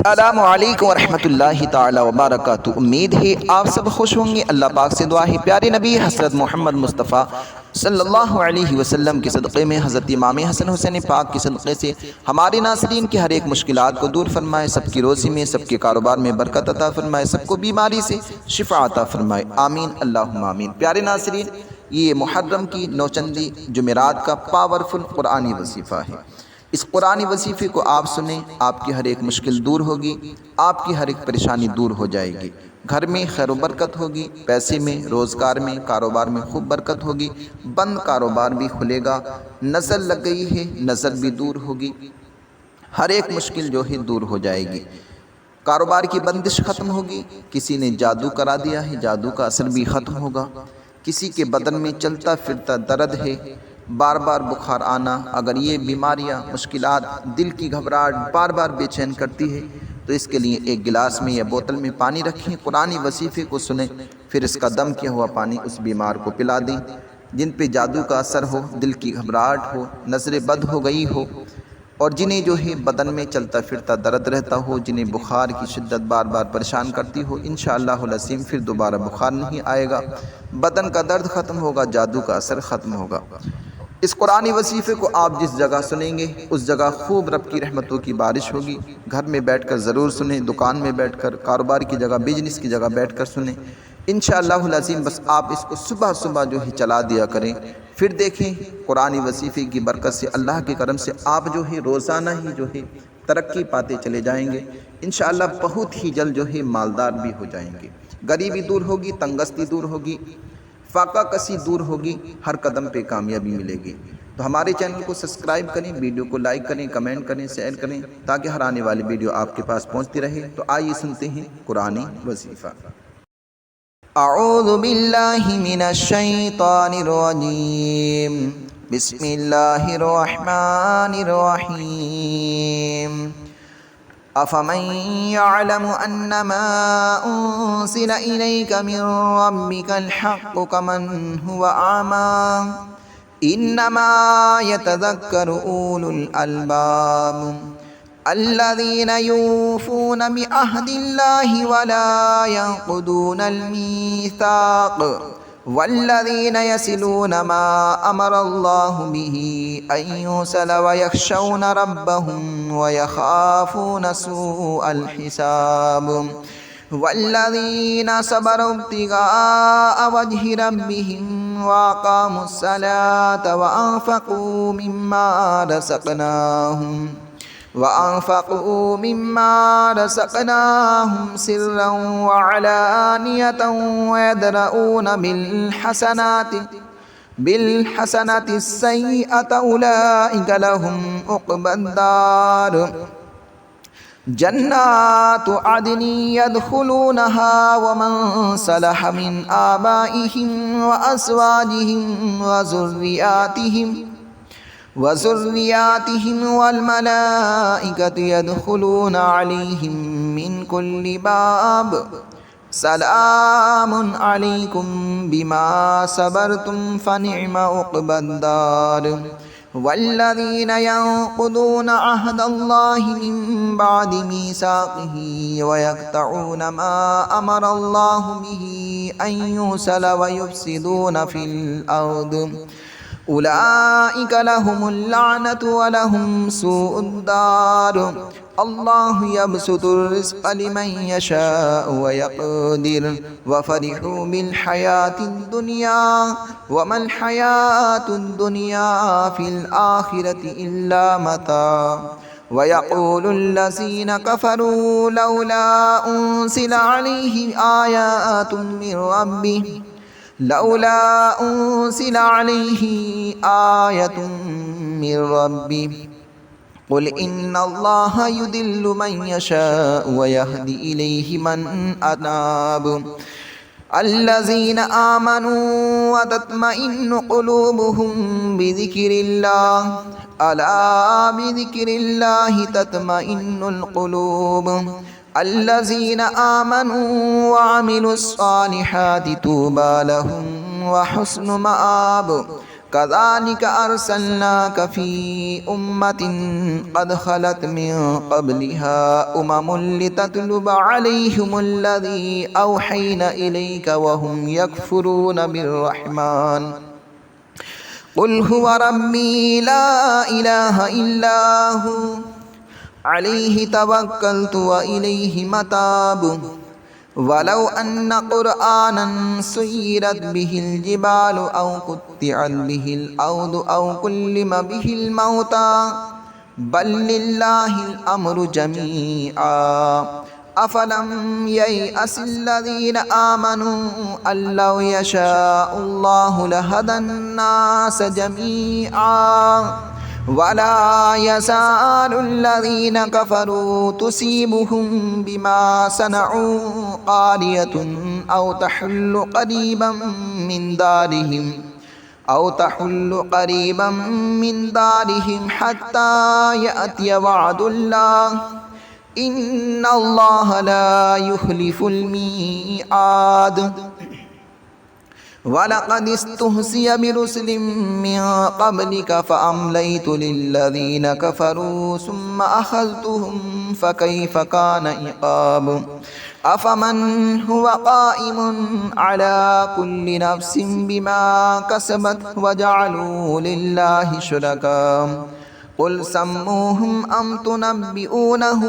अस्सलामु अलैकुम वरहमतुल्लाहि ताला वबरकातुहू। उम्मीद है आप सब खुश होंगे। अल्लाह पाक से दुआ है प्यारे नबी हज़रत मोहम्मद मुस्तफ़ा सल्लल्लाहु अलैहि वसल्लम के सदक़े में, हज़रत इमाम हसन हुसैन पाक के सदक़े से हमारे नासरीन की हर एक मुश्किलात को दूर फरमाए, सबकी रोज़ी में, सबके कारोबार में बरकत अता फरमाए, सबको बीमारी से शिफा अता फरमाए। आमीन अल्लाहुम्मा आमीन। प्यारे नासरीन, ये मुहर्रम की नौचंदी जुमेरात का पावरफुल कुरानी वजीफ़ा है। इस कुरानी वजीफ़े को आप सुने, आपकी हर एक मुश्किल दूर होगी, आपकी हर एक परेशानी दूर हो जाएगी। घर में खैर बरकत होगी, पैसे में, रोज़गार में, कारोबार में खूब बरकत होगी, बंद कारोबार भी खुलेगा। नज़र लग गई है, नज़र भी दूर होगी, हर एक मुश्किल जो है दूर हो जाएगी। कारोबार की बंदिश ख़त्म होगी। किसी ने जादू करा दिया है, जादू का असर भी ख़त्म होगा। किसी के बदन में चलता फिरता दर्द है, बार बार बुखार आना, अगर ये बीमारियां, मुश्किलात, दिल की घबराहट बार बार बेचैन करती है, तो इसके लिए एक गिलास में या बोतल में पानी रखें, कुरानी वजीफ़े को सुने, फिर इसका दम किया हुआ पानी उस बीमार को पिला दें। जिन पे जादू का असर हो, दिल की घबराहट हो, नज़र बद हो गई हो, और जिन्हें जो है बदन में चलता फिरता दर्द रहता हो, जिन्हें बुखार की शिद्दत बार बार परेशान करती हो, इंशाअल्लाहुल अज़ीम फिर दोबारा बुखार नहीं आएगा, बदन का दर्द ख़त्म होगा, जादू का असर ख़त्म होगा। इस कुरानी वजीफ़े को आप जिस जगह सुनेंगे उस जगह खूब रब की रहमतों की बारिश होगी। घर में बैठकर ज़रूर सुने, दुकान में बैठकर, कारोबार की जगह, बिजनेस की जगह बैठकर सुने इंशाअल्लाहुल अज़ीम। बस आप इसको सुबह सुबह जो है चला दिया करें, फिर देखें कुरानी वजीफ़े की बरकत से, अल्लाह के करम से आप जो है रोज़ाना ही जो है तरक्की पाते चले जाएंगे। इंशाअल्लाह बहुत ही जल्द जो है मालदार भी हो जाएंगे। गरीबी दूर होगी, तंगस्ती दूर होगी, फाका कसी दूर होगी, हर कदम पे कामयाबी मिलेगी। तो हमारे चैनल को सब्सक्राइब करें, वीडियो को लाइक करें, कमेंट करें, शेयर करें, ताकि हर आने वाली वीडियो आपके पास पहुंचती रहे। तो आइए सुनते हैं कुरानी वजीफ़ा। अऊज़ु बिल्लाहि मिनश शैतानिर रजीम, बिस्मिल्लाहिर रहमानिर रहीम। अफ़मन यअलमु अन्नमा उन्ज़िला इलैका मिन रब्बिकल हक़्क़ु कमन हुवा आमा इन्नमा यतज़क्करु उलुल अलबाब अल्लज़ीना यूफ़ूना बिअहदिल्लाहि वला यंक़ुदूनल मीसाक़ वल्लज़ीना यसिलूना मा अमरल्लाहु बिही अन युसल वयख़शौन रब्बहुम वयख़ाफ़ून सूअल हिसाब वल्लज़ीना सबरू इब्तिगाअ वजहि रब्बिहिम वअक़ामुस्सलाता वअन्फ़क़ू मिम्मा रज़क़नाहुम सिर्रन वअलानियतन वयदरऊन बिलहसनाति अस्सय्यअता उलाइका लहुम उक़बद्दार जन्नातु अदनि यदख़ुलूनहा वमन सलह मिन आबाइहिम व अज़वाजिहिम व ज़ुर्रिय्यातिहिम वल मलाइकतु यदख़ुलूना अलैहिम मिन कुल्लि बाब सलामुन अलैकुम बिमा सबरतुम फनिअम उक़बद्दार वल्लज़ीना यंक़ुदूना अहदल्लाहि मिन बअदि मीसाक़िही व यक़तऊना मा अमरल्लाहु बिही अन युसल व युफ़सिदूना फ़िल अर्द उलाइका लहुमुल लानतु व लहुम सूउद्दार अल्लाहु यबसुतुर रिज़्क़ लिमन यशाअ व यक़दिर व फ़रिहू बिल हयातिद दुनिया व मल हयातुद दुनिया फ़िल आखिरति इल्ला मता व यक़ूलुल लज़ीना कफ़रू लौला उन्ज़िला अलैहि आयातुम मिर रब्बिहि लौला उन्ज़िला अलैहि आयतुम मिर रब्बिहि क़ुल इन्नल्लाहा युदिल्लु मन यशाअ व यहदी इलैहि मन अनाब अल्लज़ीना आमनू व तत्मइन्नु क़ुलूबुहुम बिज़िक्रिल्लाह अला बिज़िक्रिल्लाहि तत्मइन्नुल क़ुलूब अल्लज़ीना आमनू व अमिलुस्सालिहाति तूबा लहुम व हुस्नु मआब كذلك أرسلناك في أمة قد خلت من قبلها لتتلو عليهم الذي أوحينا إليك وهم يكفرون بالرحمن قل هو ربي لا إله إلا هو عليه توكلت وإليه متاب ولو أن قرآنا سيرت به الجبال أو قطعت به الأرض أو كلم به الموتى بل لله الأمر جميعا أفلم ييأس الذين آمنوا أن لو يشاء الله لهدى الناس جميعا ولا يزال الذين كفروا تصيبهم بما صنعوا قارية أو تحل قريبا من دارهم حتى يأتي وعد الله إن الله لا يخلف الميعاد ولقد استهزئ برسل من قبلك فأمليت للذين كفروا ثم أخذتهم فكيف كان عقاب أفمن هو قائم على كل نفس بما كسبت وجعلوا لله شركاء قل سموهم أم تنبئونه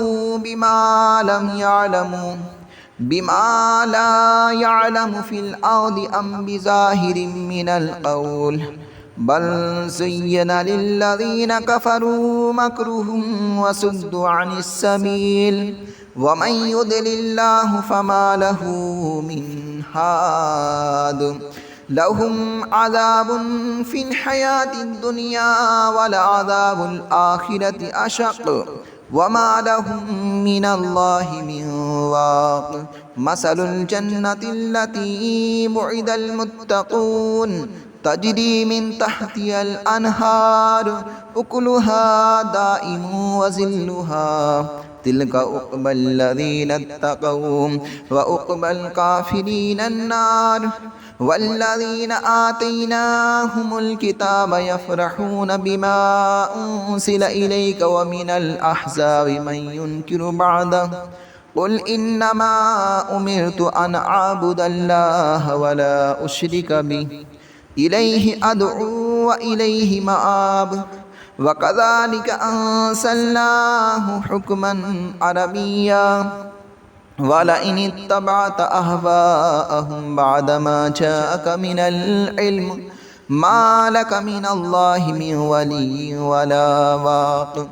بما لا يعلم في الأرض أم بظاهر من القول بل زين للذين كفروا مكرهم وصدوا عن السبيل ومن يضلل الله فما له من هاد لهم عذاب في الحياة الدنيا ولعذاب الآخرة أشق وما لهم من الله من واق مثل الجنة التي وعد المتقون تجري من تحتها الأنهار أكلها دائم وظلها تلك عقبى الذين اتقوا وعقبى الكافرين النار والذين آتيناهم الكتاب يفرحون بما أنزل إليك ومن الأحزاب من ينكر بعده قل إنما أمرت أن أعبد الله ولا أشرك به إليه أدعو وإليه مآب وكذلك أنزلناه حكما عربيا ولئن اتبعت أهواءهم بعدما جاءك من العلم ما لك من الله من ولي ولا واق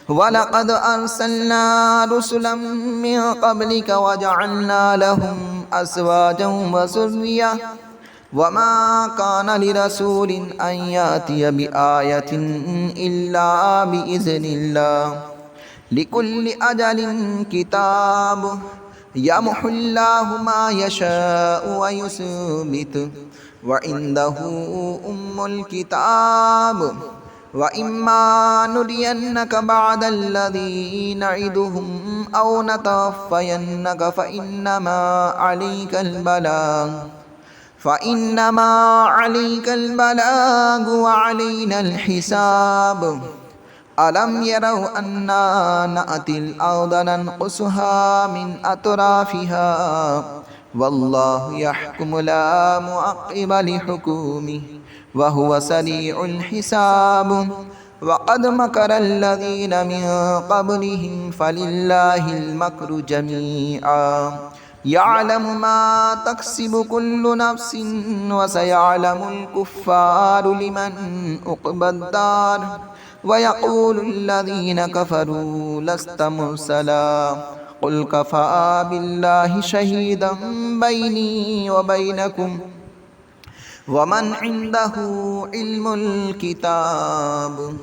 ولقد أرسلنا رسلا من قبلك وجعلنا لهم أزواجا وذرية وما كان لرسول أن يأتي بآية إلا بإذن الله لكل أجل كتاب يمحو الله ما يشاء ويثبت وعنده أم الكتاب وإما نرينك بعد الذي نعدهم أو نتوفينك فإنما عليك البلاغ وعلينا الحساب ألم يروا أنا نأتي الأرض ننقصها من أطرافها والله يحكم لا معقب لحكمه وهو سريع الحساب وقد مكر الذين من قبلهم فلله المكر جميعا يعلم ما تكسب كل نفس وسيعلم الكفار لمن عقبى الدار ويقول الذين كفروا لست مرسلا قل كفى بالله شهيدا بيني وبينكم ومن عنده علم الكتاب